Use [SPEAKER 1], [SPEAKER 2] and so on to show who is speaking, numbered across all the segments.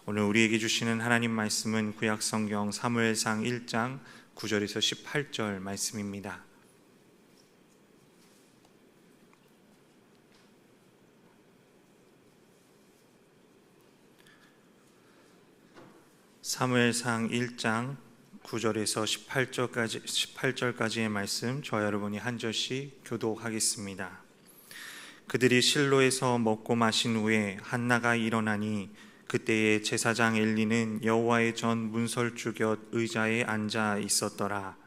[SPEAKER 1] 오늘 우리에게 주시는 하나님 말씀은 구약성경 사무엘상 1장 9절에서 18절 말씀입니다. 사무엘상 1장 9절에서 18절까지의 말씀 저와 여러분이 한 절씩 교독하겠습니다. 그들이 실로에서 먹고 마신 후에 한나가 일어나니 그때에 제사장 엘리는 여호와의 전 문설주 곁 의자에 앉아 있었더라.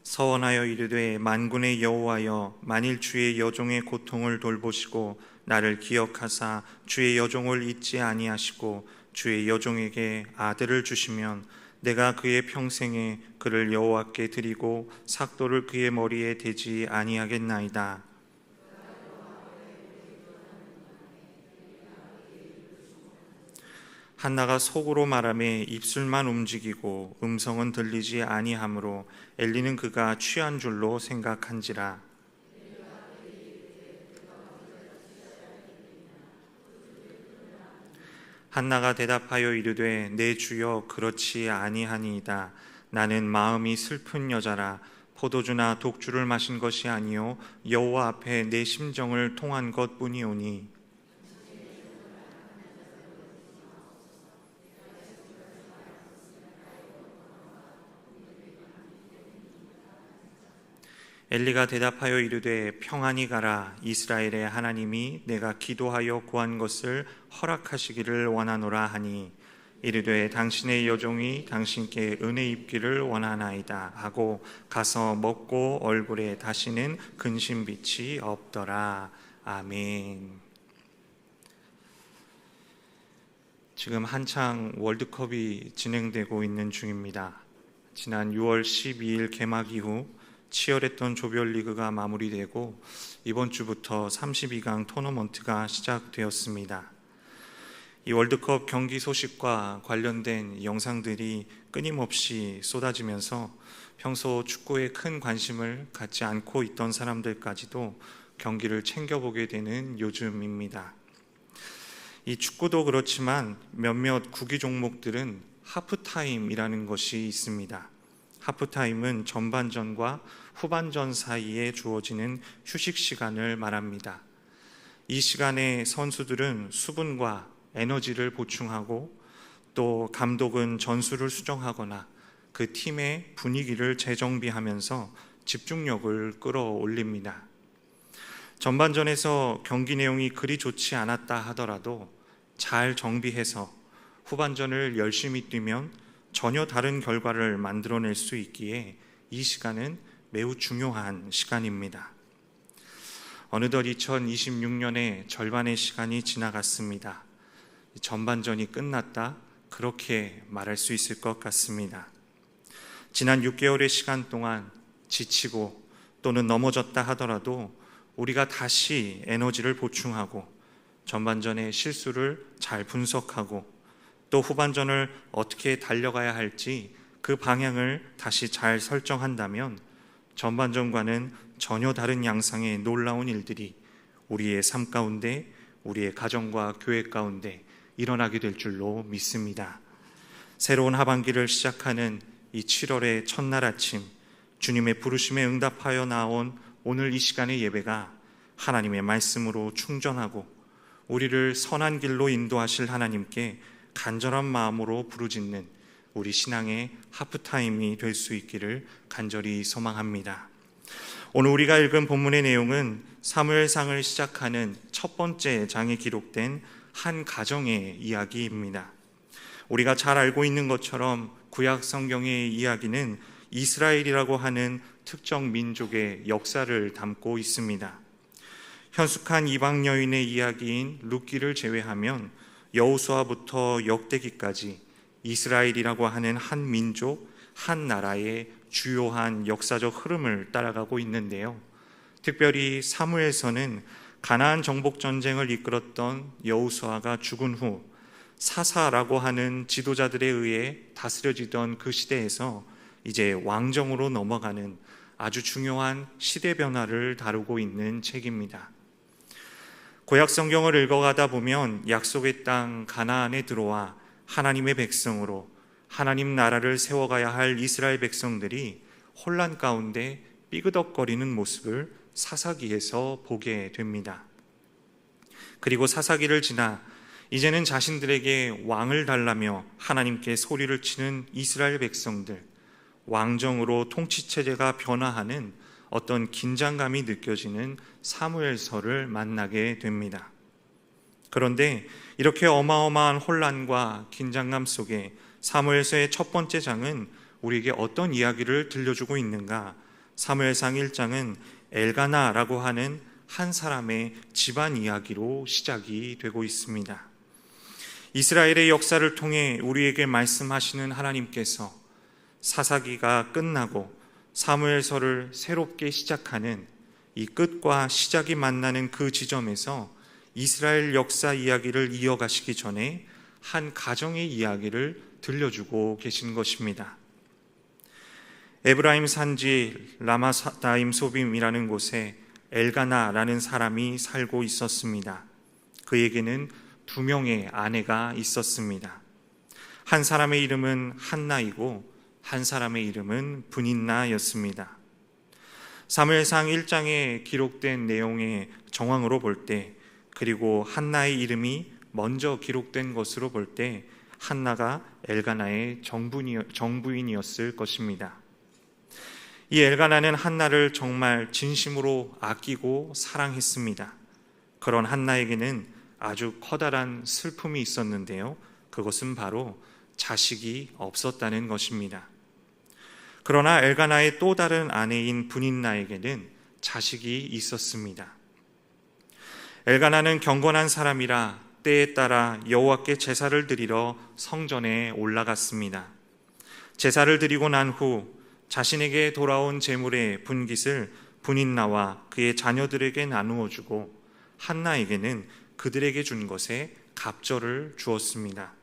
[SPEAKER 1] 서원하여 이르되 만군의 여호와여, 만일 주의 여종의 고통을 돌보시고 나를 기억하사 주의 여종을 잊지 아니하시고 주의 여종에게 아들을 주시면 내가 그의 평생에 그를 여호와께 드리고 삭도를 그의 머리에 대지 아니하겠나이다. 한나가 속으로 말하매 입술만 움직이고 음성은 들리지 아니하므로 엘리는 그가 취한 줄로 생각한지라. 한나가 대답하여 이르되 내 주여 그렇지 아니하니이다. 나는 마음이 슬픈 여자라. 포도주나 독주를 마신 것이 아니요 여호와 앞에 내 심정을 통한 것뿐이오니. 엘리가 대답하여 이르되 평안히 가라. 이스라엘의 하나님이 내가 기도하여 구한 것을 허락하시기를 원하노라 하니 이르되 당신의 여종이 당신께 은혜 입기를 원하나이다 하고 가서 먹고 얼굴에 다시는 근심빛이 없더라. 아멘. 지금 한창 월드컵이 진행되고 있는 중입니다. 지난 6월 12일 개막 이후 치열했던 조별리그가 마무리되고 이번 주부터 32강 토너먼트가 시작되었습니다. 이 월드컵 경기 소식과 관련된 영상들이 끊임없이 쏟아지면서 평소 축구에 큰 관심을 갖지 않고 있던 사람들까지도 경기를 챙겨보게 되는 요즘입니다. 이 축구도 그렇지만 몇몇 구기 종목들은 하프타임이라는 것이 있습니다. 하프타임은 전반전과 후반전 사이에 주어지는 휴식 시간을 말합니다. 이 시간에 선수들은 수분과 에너지를 보충하고 또 감독은 전술을 수정하거나 그 팀의 분위기를 재정비하면서 집중력을 끌어올립니다. 전반전에서 경기 내용이 그리 좋지 않았다 하더라도 잘 정비해서 후반전을 열심히 뛰면 전혀 다른 결과를 만들어낼 수 있기에 이 시간은 매우 중요한 시간입니다. 어느덧 2026년의 절반의 시간이 지나갔습니다. 전반전이 끝났다, 그렇게 말할 수 있을 것 같습니다. 지난 6개월의 시간 동안 지치고 또는 넘어졌다 하더라도 우리가 다시 에너지를 보충하고 전반전의 실수를 잘 분석하고 또 후반전을 어떻게 달려가야 할지 그 방향을 다시 잘 설정한다면 전반전과는 전혀 다른 양상의 놀라운 일들이 우리의 삶 가운데, 우리의 가정과 교회 가운데 일어나게 될 줄로 믿습니다. 새로운 하반기를 시작하는 이 7월의 첫날 아침, 주님의 부르심에 응답하여 나온 오늘 이 시간의 예배가 하나님의 말씀으로 충전하고 우리를 선한 길로 인도하실 하나님께 간절한 마음으로 부르짖는 우리 신앙의 하프타임이 될 수 있기를 간절히 소망합니다. 오늘 우리가 읽은 본문의 내용은 사무엘상을 시작하는 첫 번째 장에 기록된 한 가정의 이야기입니다. 우리가 잘 알고 있는 것처럼 구약 성경의 이야기는 이스라엘이라고 하는 특정 민족의 역사를 담고 있습니다. 현숙한 이방 여인의 이야기인 룻기를 제외하면 여호수아부터 역대기까지 이스라엘이라고 하는 한 민족, 한 나라의 주요한 역사적 흐름을 따라가고 있는데요. 특별히 사무엘서는 가나안 정복 전쟁을 이끌었던 여호수아가 죽은 후 사사라고 하는 지도자들에 의해 다스려지던 그 시대에서 이제 왕정으로 넘어가는 아주 중요한 시대 변화를 다루고 있는 책입니다. 구약 성경을 읽어가다 보면 약속의 땅 가나안에 들어와 하나님의 백성으로 하나님 나라를 세워가야 할 이스라엘 백성들이 혼란 가운데 삐그덕거리는 모습을 사사기에서 보게 됩니다. 그리고 사사기를 지나 이제는 자신들에게 왕을 달라며 하나님께 소리를 치는 이스라엘 백성들, 왕정으로 통치체제가 변화하는 어떤 긴장감이 느껴지는 사무엘서를 만나게 됩니다. 그런데 이렇게 어마어마한 혼란과 긴장감 속에 사무엘서의 첫 번째 장은 우리에게 어떤 이야기를 들려주고 있는가? 사무엘상 1장은 엘가나라고 하는 한 사람의 집안 이야기로 시작이 되고 있습니다. 이스라엘의 역사를 통해 우리에게 말씀하시는 하나님께서 사사기가 끝나고 사무엘서를 새롭게 시작하는 이 끝과 시작이 만나는 그 지점에서 이스라엘 역사 이야기를 이어가시기 전에 한 가정의 이야기를 들려주고 계신 것입니다. 에브라임 산지 라마다임 소빔이라는 곳에 엘가나라는 사람이 살고 있었습니다. 그에게는 2명의 아내가 있었습니다. 한 사람의 이름은 한나이고 한 사람의 이름은 브닌나였습니다. 사무엘상 1장에 기록된 내용의 정황으로 볼 때, 그리고 한나의 이름이 먼저 기록된 것으로 볼 때 한나가 엘가나의 정부인이었을 것입니다. 이 엘가나는 한나를 정말 진심으로 아끼고 사랑했습니다. 그런 한나에게는 아주 커다란 슬픔이 있었는데요, 그것은 바로 자식이 없었다는 것입니다. 그러나 엘가나의 또 다른 아내인 브닌나에게는 자식이 있었습니다. 엘가나는 경건한 사람이라 때에 따라 여호와께 제사를 드리러 성전에 올라갔습니다. 제사를 드리고 난 후 자신에게 돌아온 제물의 분깃을 브닌나와 그의 자녀들에게 나누어 주고 한나에게는 그들에게 준 것에 갑절을 주었습니다.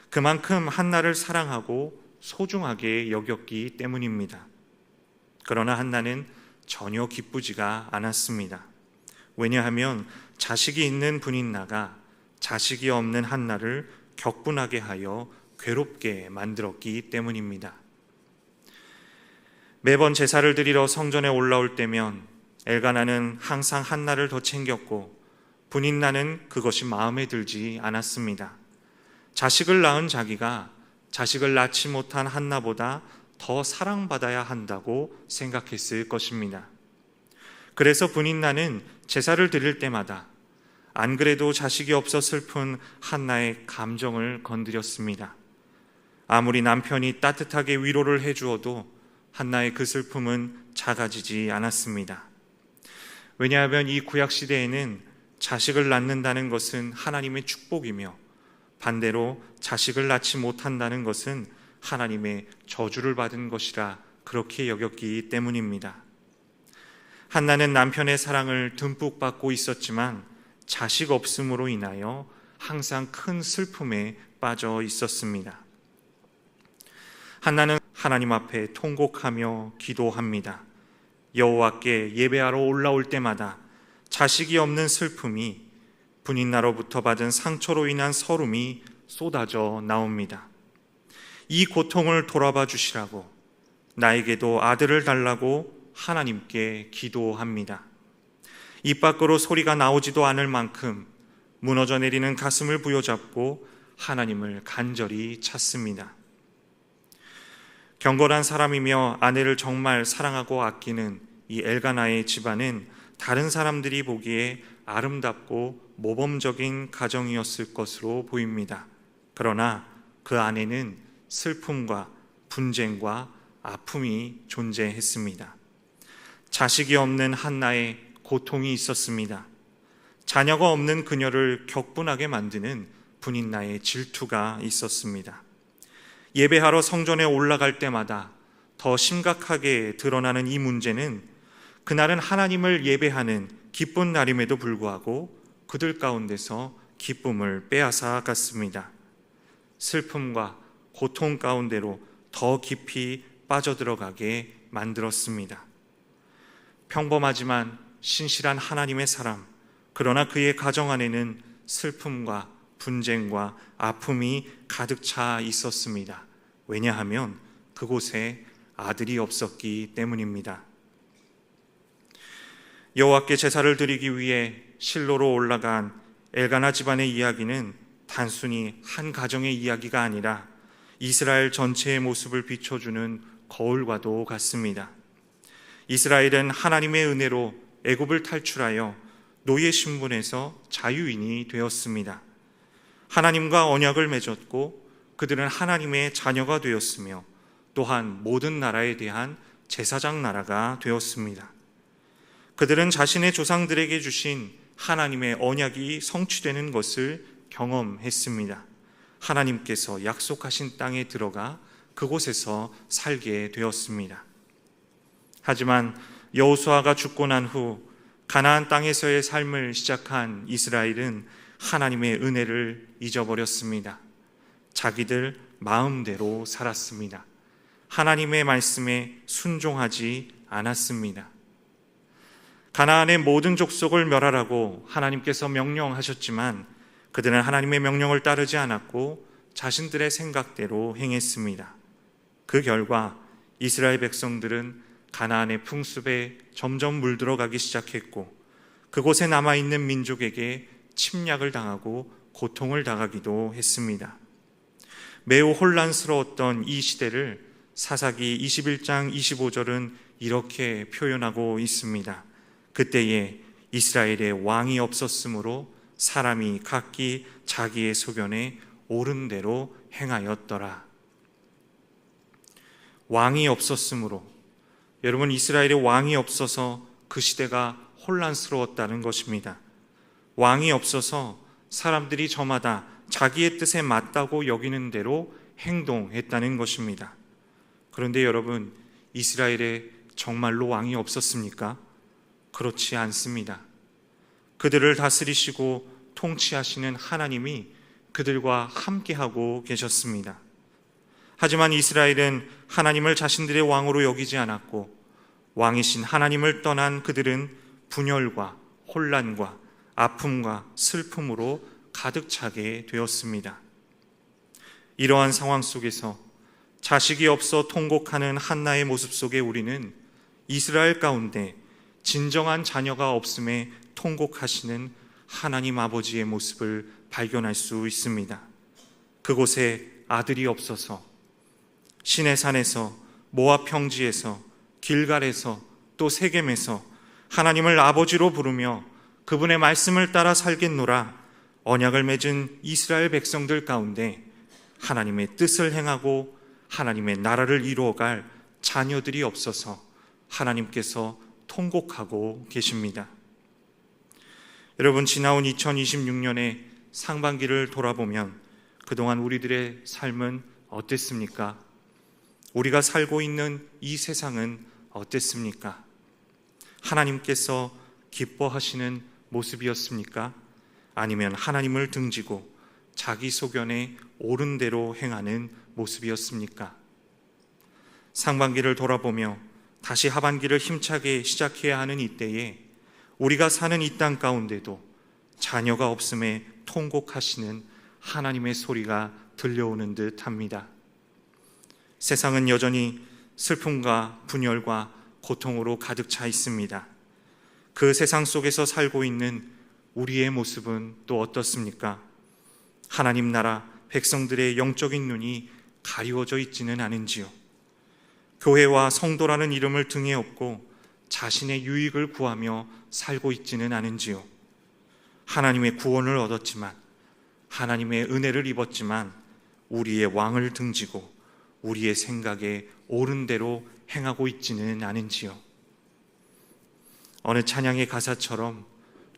[SPEAKER 1] 그만큼 한나를 사랑하고 소중하게 여겼기 때문입니다. 그러나 한나는 전혀 기쁘지가 않았습니다. 왜냐하면 자식이 있는 브닌나가 자식이 없는 한나를 격분하게 하여 괴롭게 만들었기 때문입니다. 매번 제사를 드리러 성전에 올라올 때면 엘가나는 항상 한나를 더 챙겼고 브닌나는 그것이 마음에 들지 않았습니다. 자식을 낳은 자기가 자식을 낳지 못한 한나보다 더 사랑받아야 한다고 생각했을 것입니다. 그래서 브닌나는 제사를 드릴 때마다 안 그래도 자식이 없어 슬픈 한나의 감정을 건드렸습니다. 아무리 남편이 따뜻하게 위로를 해주어도 한나의 그 슬픔은 작아지지 않았습니다. 왜냐하면 이 구약시대에는 자식을 낳는다는 것은 하나님의 축복이며 반대로 자식을 낳지 못한다는 것은 하나님의 저주를 받은 것이라 그렇게 여겼기 때문입니다. 한나는 남편의 사랑을 듬뿍 받고 있었지만 자식 없음으로 인하여 항상 큰 슬픔에 빠져 있었습니다. 한나는 하나님 앞에 통곡하며 기도합니다. 여호와께 예배하러 올라올 때마다 자식이 없는 슬픔이 브닌나로부터 받은 상처로 인한 서름이 쏟아져 나옵니다. 이 고통을 돌아봐 주시라고 나에게도 아들을 달라고 하나님께 기도합니다. 입 밖으로 소리가 나오지도 않을 만큼 무너져 내리는 가슴을 부여잡고 하나님을 간절히 찾습니다. 경건한 사람이며 아내를 정말 사랑하고 아끼는 이 엘가나의 집안은 다른 사람들이 보기에 아름답고 모범적인 가정이었을 것으로 보입니다. 그러나 그 안에는 슬픔과 분쟁과 아픔이 존재했습니다. 자식이 없는 한나의 고통이 있었습니다. 자녀가 없는 그녀를 격분하게 만드는 브닌나의 질투가 있었습니다. 예배하러 성전에 올라갈 때마다 더 심각하게 드러나는 이 문제는 그날은 하나님을 예배하는 기쁜 날임에도 불구하고 그들 가운데서 기쁨을 빼앗아 갔습니다. 슬픔과 고통 가운데로 더 깊이 빠져들어가게 만들었습니다. 평범하지만 신실한 하나님의 사람, 그러나 그의 가정 안에는 슬픔과 분쟁과 아픔이 가득 차 있었습니다. 왜냐하면 그곳에 아들이 없었기 때문입니다. 여호와께 제사를 드리기 위해 실로로 올라간 엘가나 집안의 이야기는 단순히 한 가정의 이야기가 아니라 이스라엘 전체의 모습을 비춰주는 거울과도 같습니다. 이스라엘은 하나님의 은혜로 애굽을 탈출하여 노예 신분에서 자유인이 되었습니다. 하나님과 언약을 맺었고 그들은 하나님의 자녀가 되었으며 또한 모든 나라에 대한 제사장 나라가 되었습니다. 그들은 자신의 조상들에게 주신 하나님의 언약이 성취되는 것을 경험했습니다. 하나님께서 약속하신 땅에 들어가 그곳에서 살게 되었습니다. 하지만 여호수아가 죽고 난 후 가나안 땅에서의 삶을 시작한 이스라엘은 하나님의 은혜를 잊어버렸습니다. 자기들 마음대로 살았습니다. 하나님의 말씀에 순종하지 않았습니다. 가나안의 모든 족속을 멸하라고 하나님께서 명령하셨지만 그들은 하나님의 명령을 따르지 않았고 자신들의 생각대로 행했습니다. 그 결과 이스라엘 백성들은 가나안의 풍습에 점점 물들어가기 시작했고 그곳에 남아있는 민족에게 침략을 당하고 고통을 당하기도 했습니다. 매우 혼란스러웠던 이 시대를 사사기 21장 25절은 이렇게 표현하고 있습니다. 그때에 이스라엘에 왕이 없었으므로 사람이 각기 자기의 소견에 옳은 대로 행하였더라. 왕이 없었으므로, 여러분, 이스라엘에 왕이 없어서 그 시대가 혼란스러웠다는 것입니다. 왕이 없어서 사람들이 저마다 자기의 뜻에 맞다고 여기는 대로 행동했다는 것입니다. 그런데 여러분, 이스라엘에 정말로 왕이 없었습니까? 그렇지 않습니다. 그들을 다스리시고 통치하시는 하나님이 그들과 함께하고 계셨습니다. 하지만 이스라엘은 하나님을 자신들의 왕으로 여기지 않았고 왕이신 하나님을 떠난 그들은 분열과 혼란과 아픔과 슬픔으로 가득 차게 되었습니다. 이러한 상황 속에서 자식이 없어 통곡하는 한나의 모습 속에 우리는 이스라엘 가운데 진정한 자녀가 없음에 통곡하시는 하나님 아버지의 모습을 발견할 수 있습니다. 그곳에 아들이 없어서 시내산에서 모압 평지에서 길갈에서 또 세겜에서 하나님을 아버지로 부르며 그분의 말씀을 따라 살겠노라 언약을 맺은 이스라엘 백성들 가운데 하나님의 뜻을 행하고 하나님의 나라를 이루어갈 자녀들이 없어서 하나님께서 통곡하고 계십니다. 여러분, 지나온 2026년의 상반기를 돌아보면 그동안 우리들의 삶은 어땠습니까? 우리가 살고 있는 이 세상은 어땠습니까? 하나님께서 기뻐하시는 모습이었습니까? 아니면 하나님을 등지고 자기 소견에 옳은 대로 행하는 모습이었습니까? 상반기를 돌아보며 다시 하반기를 힘차게 시작해야 하는 이때에 우리가 사는 이 땅 가운데도 자녀가 없음에 통곡하시는 하나님의 소리가 들려오는 듯 합니다. 세상은 여전히 슬픔과 분열과 고통으로 가득 차 있습니다. 그 세상 속에서 살고 있는 우리의 모습은 또 어떻습니까? 하나님 나라 백성들의 영적인 눈이 가리워져 있지는 않은지요? 교회와 성도라는 이름을 등에 업고 자신의 유익을 구하며 살고 있지는 않은지요? 하나님의 구원을 얻었지만, 하나님의 은혜를 입었지만 우리의 왕을 등지고 우리의 생각에 옳은 대로 행하고 있지는 않은지요? 어느 찬양의 가사처럼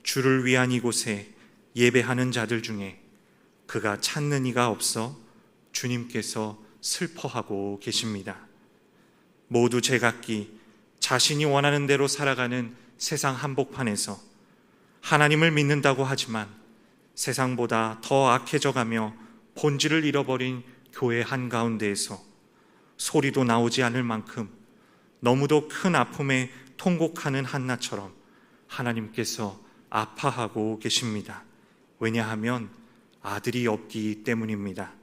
[SPEAKER 1] 주를 위한 이곳에 예배하는 자들 중에 그가 찾는 이가 없어 주님께서 슬퍼하고 계십니다. 모두 제각기 자신이 원하는 대로 살아가는 세상 한복판에서 하나님을 믿는다고 하지만 세상보다 더 악해져가며 본질을 잃어버린 교회 한가운데에서 소리도 나오지 않을 만큼 너무도 큰 아픔에 통곡하는 한나처럼 하나님께서 아파하고 계십니다. 왜냐하면 아들이 없기 때문입니다.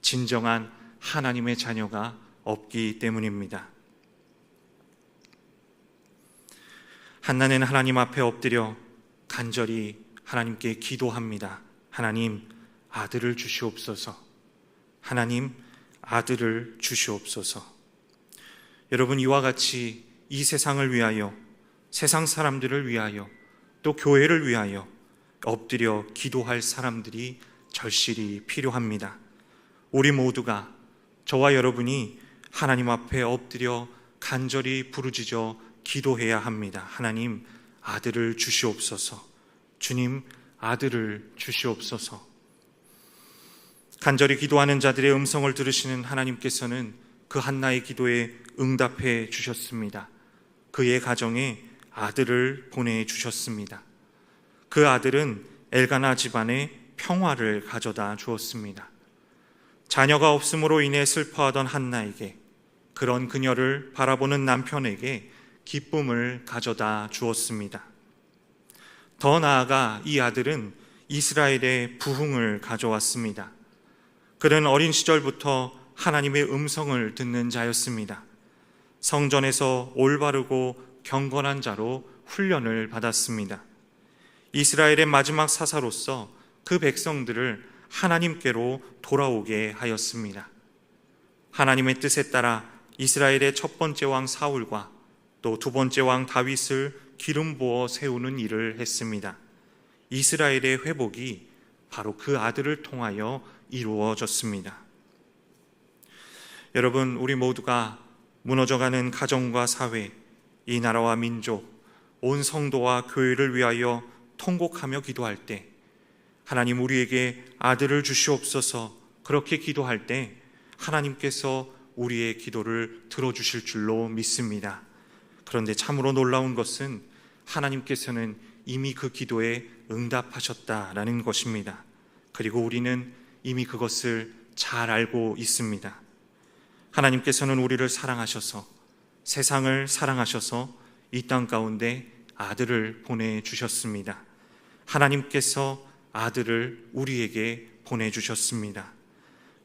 [SPEAKER 1] 진정한 하나님의 자녀가 없기 때문입니다. 한나는 하나님 앞에 엎드려 간절히 하나님께 기도합니다. 하나님, 아들을 주시옵소서. 하나님, 아들을 주시옵소서. 여러분, 이와 같이 이 세상을 위하여, 세상 사람들을 위하여, 또 교회를 위하여 엎드려 기도할 사람들이 절실히 필요합니다. 우리 모두가, 저와 여러분이 하나님 앞에 엎드려 간절히 부르짖어 기도해야 합니다. 하나님, 아들을 주시옵소서. 주님, 아들을 주시옵소서. 간절히 기도하는 자들의 음성을 들으시는 하나님께서는 그 한나의 기도에 응답해 주셨습니다. 그의 가정에 아들을 보내주셨습니다. 그 아들은 엘가나 집안에 평화를 가져다 주었습니다. 자녀가 없음으로 인해 슬퍼하던 한나에게, 그런 그녀를 바라보는 남편에게 기쁨을 가져다 주었습니다. 더 나아가 이 아들은 이스라엘의 부흥을 가져왔습니다. 그는 어린 시절부터 하나님의 음성을 듣는 자였습니다. 성전에서 올바르고 경건한 자로 훈련을 받았습니다. 이스라엘의 마지막 사사로서 그 백성들을 하나님께로 돌아오게 하였습니다. 하나님의 뜻에 따라 이스라엘의 첫 번째 왕 사울과 또 두 번째 왕 다윗을 기름 부어 세우는 일을 했습니다. 이스라엘의 회복이 바로 그 아들을 통하여 이루어졌습니다. 여러분, 우리 모두가 무너져가는 가정과 사회, 이 나라와 민족, 온 성도와 교회를 위하여 통곡하며 기도할 때, 하나님 우리에게 아들을 주시옵소서, 그렇게 기도할 때 하나님께서 우리의 기도를 들어주실 줄로 믿습니다. 그런데 참으로 놀라운 것은 하나님께서는 이미 그 기도에 응답하셨다라는 것입니다. 그리고 우리는 이미 그것을 잘 알고 있습니다. 하나님께서는 우리를 사랑하셔서, 세상을 사랑하셔서 이 땅 가운데 아들을 보내주셨습니다. 하나님께서 아들을 우리에게 보내주셨습니다.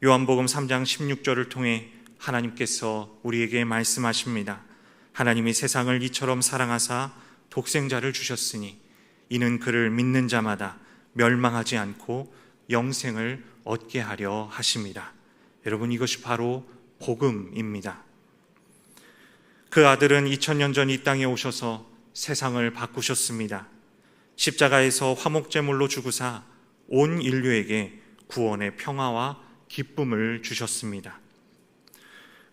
[SPEAKER 1] 요한복음 3장 16절을 통해 하나님께서 우리에게 말씀하십니다. 하나님이 세상을 이처럼 사랑하사 독생자를 주셨으니 이는 그를 믿는 자마다 멸망하지 않고 영생을 얻게 하려 하심이라. 여러분, 이것이 바로 복음입니다. 그 아들은 2000년 전 이 땅에 오셔서 세상을 바꾸셨습니다. 십자가에서 화목제물로 죽으사 온 인류에게 구원의 평화와 기쁨을 주셨습니다.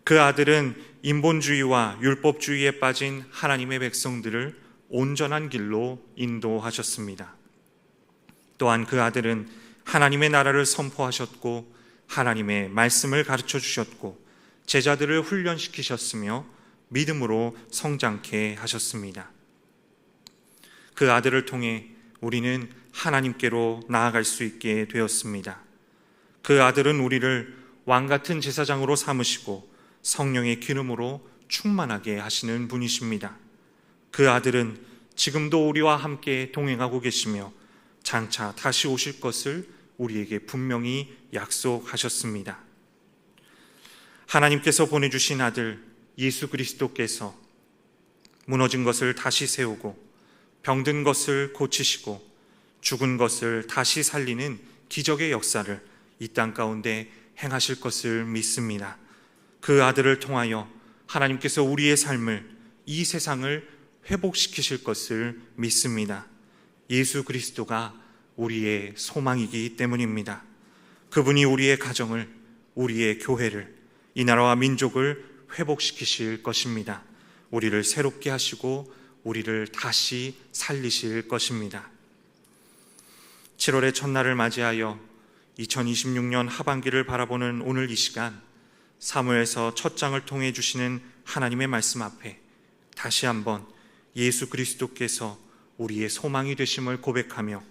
[SPEAKER 1] 그 아들은 인본주의와 율법주의에 빠진 하나님의 백성들을 온전한 길로 인도하셨습니다. 또한 그 아들은 하나님의 나라를 선포하셨고 하나님의 말씀을 가르쳐 주셨고 제자들을 훈련시키셨으며 믿음으로 성장케 하셨습니다. 그 아들을 통해 우리는 하나님께로 나아갈 수 있게 되었습니다. 그 아들은 우리를 왕같은 제사장으로 삼으시고 성령의 기름으로 충만하게 하시는 분이십니다. 그 아들은 지금도 우리와 함께 동행하고 계시며 장차 다시 오실 것을 우리에게 분명히 약속하셨습니다. 하나님께서 보내주신 아들 예수 그리스도께서 무너진 것을 다시 세우고 병든 것을 고치시고 죽은 것을 다시 살리는 기적의 역사를 이 땅 가운데 행하실 것을 믿습니다. 그 아들을 통하여 하나님께서 우리의 삶을, 이 세상을 회복시키실 것을 믿습니다. 예수 그리스도가 우리의 소망이기 때문입니다. 그분이 우리의 가정을, 우리의 교회를, 이 나라와 민족을 회복시키실 것입니다. 우리를 새롭게 하시고 우리를 다시 살리실 것입니다. 7월의 첫날을 맞이하여 2026년 하반기를 바라보는 오늘 이 시간, 사무엘서 첫 장을 통해 주시는 하나님의 말씀 앞에 다시 한번 예수 그리스도께서 우리의 소망이 되심을 고백하며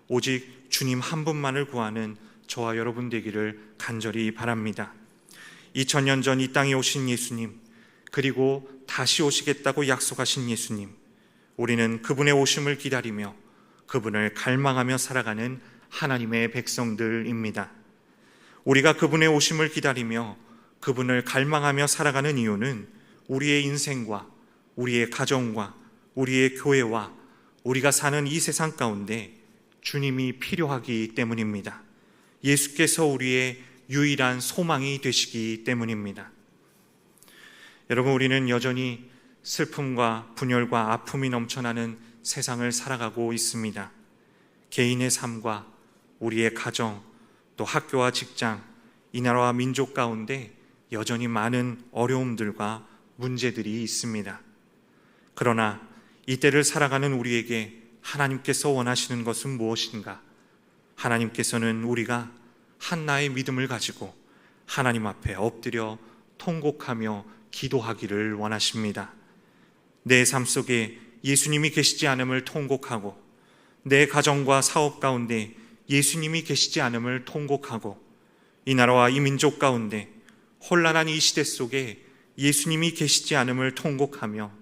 [SPEAKER 1] 오직 주님 한 분만을 구하는 저와 여러분 되기를 간절히 바랍니다. 2000년 전 이 땅에 오신 예수님, 그리고 다시 오시겠다고 약속하신 예수님, 우리는 그분의 오심을 기다리며 그분을 갈망하며 살아가는 하나님의 백성들입니다. 우리가 그분의 오심을 기다리며 그분을 갈망하며 살아가는 이유는 우리의 인생과 우리의 가정과 우리의 교회와 우리가 사는 이 세상 가운데 주님이 필요하기 때문입니다. 예수께서 우리의 유일한 소망이 되시기 때문입니다. 여러분, 우리는 여전히 슬픔과 분열과 아픔이 넘쳐나는 세상을 살아가고 있습니다. 개인의 삶과 우리의 가정, 또 학교와 직장, 이 나라와 민족 가운데 여전히 많은 어려움들과 문제들이 있습니다. 그러나 이때를 살아가는 우리에게 하나님께서 원하시는 것은 무엇인가? 하나님께서는 우리가 한나의 믿음을 가지고 하나님 앞에 엎드려 통곡하며 기도하기를 원하십니다. 내 삶 속에 예수님이 계시지 않음을 통곡하고, 내 가정과 사업 가운데 예수님이 계시지 않음을 통곡하고, 이 나라와 이 민족 가운데 혼란한 이 시대 속에 예수님이 계시지 않음을 통곡하며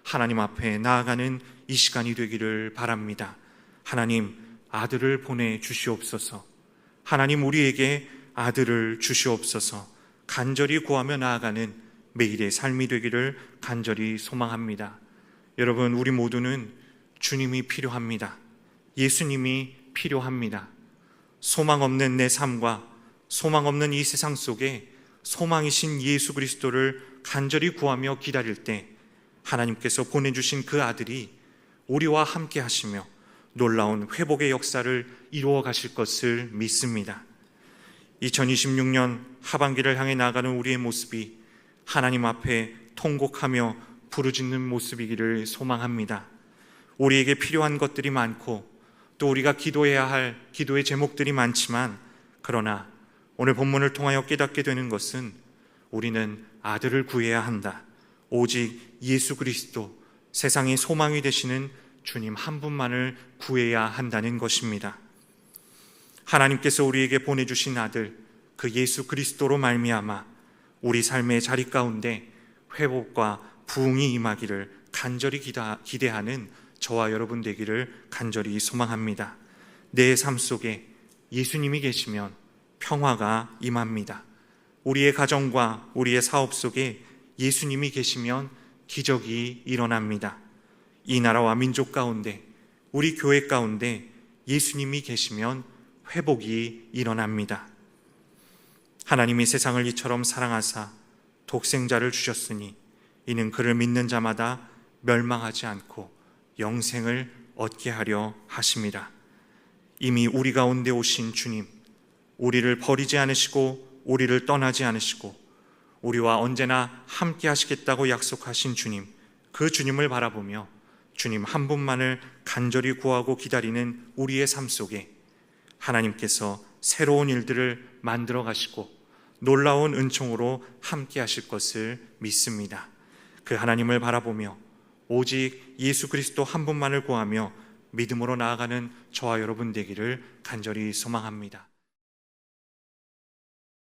[SPEAKER 1] 하나님 앞에 나아가는 이 시간이 되기를 바랍니다. 하나님, 아들을 보내주시옵소서. 하나님, 우리에게 아들을 주시옵소서. 간절히 구하며 나아가는 매일의 삶이 되기를 간절히 소망합니다. 여러분, 우리 모두는 주님이 필요합니다. 예수님이 필요합니다. 소망 없는 내 삶과 소망 없는 이 세상 속에 소망이신 예수 그리스도를 간절히 구하며 기다릴 때 하나님께서 보내주신 그 아들이 우리와 함께 하시며 놀라운 회복의 역사를 이루어 가실 것을 믿습니다. 2026년 하반기를 향해 나아가는 우리의 모습이 하나님 앞에 통곡하며 부르짖는 모습이기를 소망합니다. 우리에게 필요한 것들이 많고 또 우리가 기도해야 할 기도의 제목들이 많지만, 그러나 오늘 본문을 통하여 깨닫게 되는 것은 우리는 아들을 구해야 한다. 오직 예수 그리스도, 세상의 소망이 되시는 주님 한 분만을 구해야 한다는 것입니다. 하나님께서 우리에게 보내주신 아들, 그 예수 그리스도로 말미암아 우리 삶의 자리 가운데 회복과 부흥이 임하기를 간절히 기대하는 저와 여러분 되기를 간절히 소망합니다. 내 삶 속에 예수님이 계시면 평화가 임합니다. 우리의 가정과 우리의 사업 속에 예수님이 계시면 기적이 일어납니다. 이 나라와 민족 가운데, 우리 교회 가운데 예수님이 계시면 회복이 일어납니다. 하나님이 세상을 이처럼 사랑하사 독생자를 주셨으니 이는 그를 믿는 자마다 멸망하지 않고 영생을 얻게 하려 하심이라. 이미 우리 가운데 오신 주님, 우리를 버리지 않으시고 우리를 떠나지 않으시고 우리와 언제나 함께 하시겠다고 약속하신 주님, 그 주님을 바라보며 주님 한 분만을 간절히 구하고 기다리는 우리의 삶 속에 하나님께서 새로운 일들을 만들어 가시고 놀라운 은총으로 함께 하실 것을 믿습니다. 그 하나님을 바라보며 오직 예수 그리스도 한 분만을 구하며 믿음으로 나아가는 저와 여러분 되기를 간절히 소망합니다.